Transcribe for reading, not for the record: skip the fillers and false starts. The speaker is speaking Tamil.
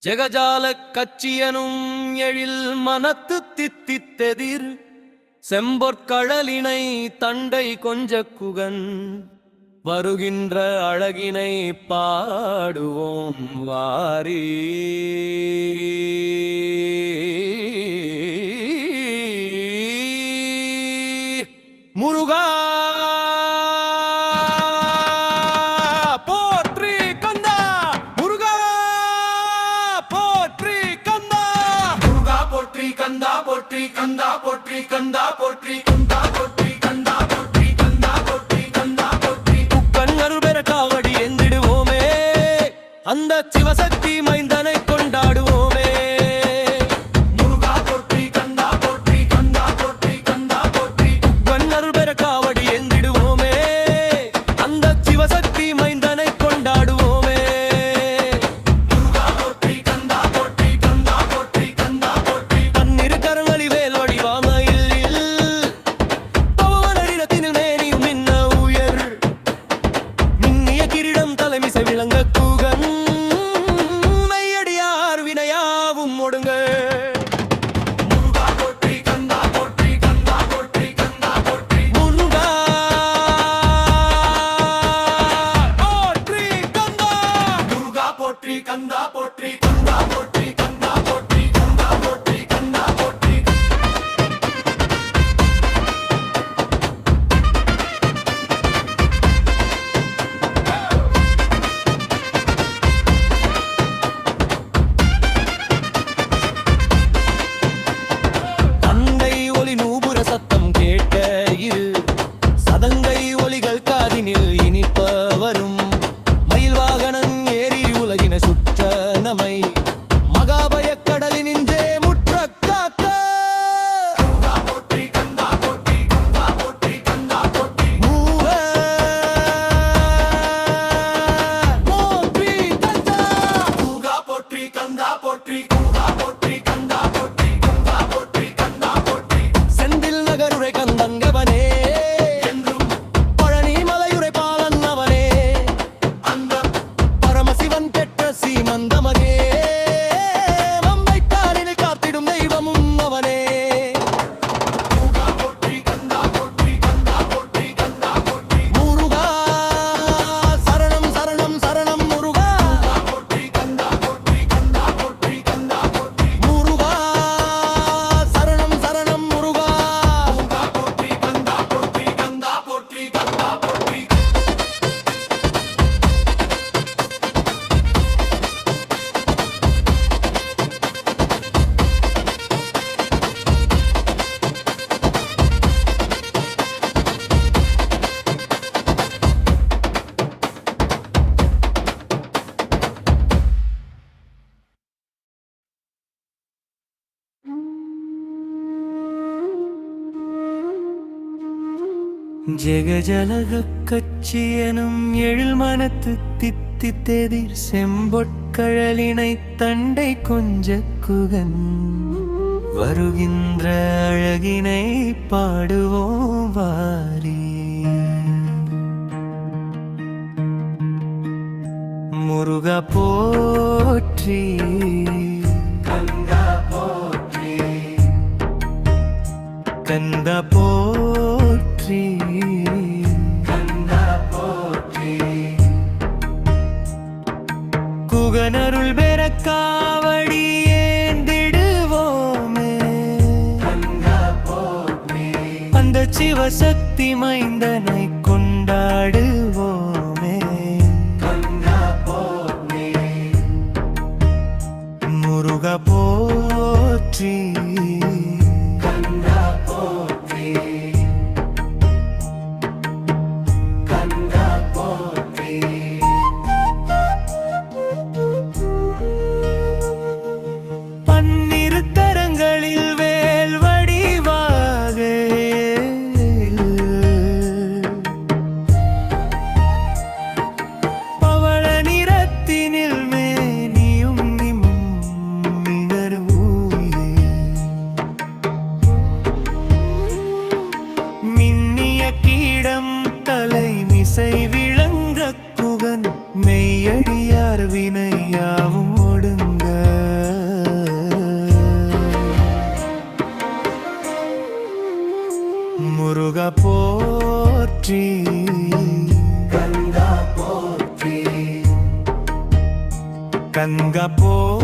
ஜெகஜால கச்சியனும் எழில் மனத்து தித்தித்தெதிர் செம்பொற்கழலினை தண்டை கொஞ்ச குகன் வருகின்ற அழகினை பாடுவோம் வாரி. முருகா போற்றி கந்தா, முருகா போற்றி கந்தா, முருகா போற்றி கந்தா போற்றி கந்தா போற்றி கந்தா போற்றி கந்தா போற்றி கந்தா போற்றி கந்தா போற்றி கந்தா போற்றி. முக்கண் அருள்பெற காவடி எந்திடுவோமே, அந்த சிவசக்தி மைந்தனை கொண்டாடுவோமே. முருகா போற்றி கந்தா போற்றி கந்தா போற்றி கந்தா போற்றி. முக்கண் அருள்பெற காவடி எந்திடுவோமே, அந்த சிவசக்தி மைந்தனை கொண்டாடுவோமே. முருகா போற்றி கந்தா போற்றி கந்தா போற்றி கந்தா போற்றி. தன்னிரு கரங்களி வேல் வடிவாமையில் பவனடினத்தினில் மேனியும் மின்ன உயர் மின்னிய கிரீடம் தலைமிசை விளங்க கூகன் மையடியார் வினையாவும் ஒடுங்க. முருகா போற்றி கந்தா போற்றி கந்தா போற்றி கந்தா போற்றி. முருகா போற்றி கந்தா, முருகா போற்றி கந்தா போற்றி கந்தா போற்றி கந்தா போற்றி கந்தா போற்றி கந்தா போற்றி. தந்தை ஒலி நூபுர சத்தம் கேட்க இரு சதங்கை ஒலிகள் காதினில் இனிப்ப வரும். மயில் வாகனன் ஏறி உலகின சுற்ற நமை மகாபய கடலினின்றே முற்ற காக்க. முருகா போற்றி கந்தா போற்றி கந்தா போற்றி கந்தா போற்றி. மூவ போற்றி கந்தா, முருகா போற்றி கந்தா போற்றி முருகா போற்றி கந்தா போற்றி கந்தா போற்றி கந்தா போற்றி. செந்தில் நகருரை கந்தங்கவனே, என்றும் பழனி மலையுரை பாலன் அவனே, அந்த பரமசிவன் பெற்ற சீமந்தமனே, மம்பைத்தாரில் காத்திடும் தெய்வமும் அவனே. முருகா போற்றி கந்தா போற்றி கந்தா போற்றி கந்தா போற்றி. முருகா சரணம் சரணம் சரணம் முருகா, போற்றி கந்தா போற்றி கந்தா போற்றி கந்தா போற்றி. முருகா சரணம் சரணம் முருகா. முருகா போற்றி கந்தா போற்றி கந்தா போற்றி கந்தா போற்றி. ஜெகஜலக கச்சியனும் எழில் மனத்து தித்தித்தெதிர் செம்பொற்கழலினை தண்டை கொஞ்ச குகன் வருகின்ற அழகினை பாடுவோம் வாரி. முருகா போற்றி கந்தா போற்றி கந்தா போற்றி கந்தா போற்றி. குகனருள் பெற காவடி ஏந்திடுவோமே, கந்தா போற்றி அந்த சிவசக்தி மைந்தனை கொண்டாடுவோமே. கந்தா போற்றி. முருகா போற்றி கந்தா போற்றி கந்தா போற்றி. பன்னிரு கரங்களில் வேல் வடிவாக முருக போற்றி கந்தா போற்றி கங்க போற்றி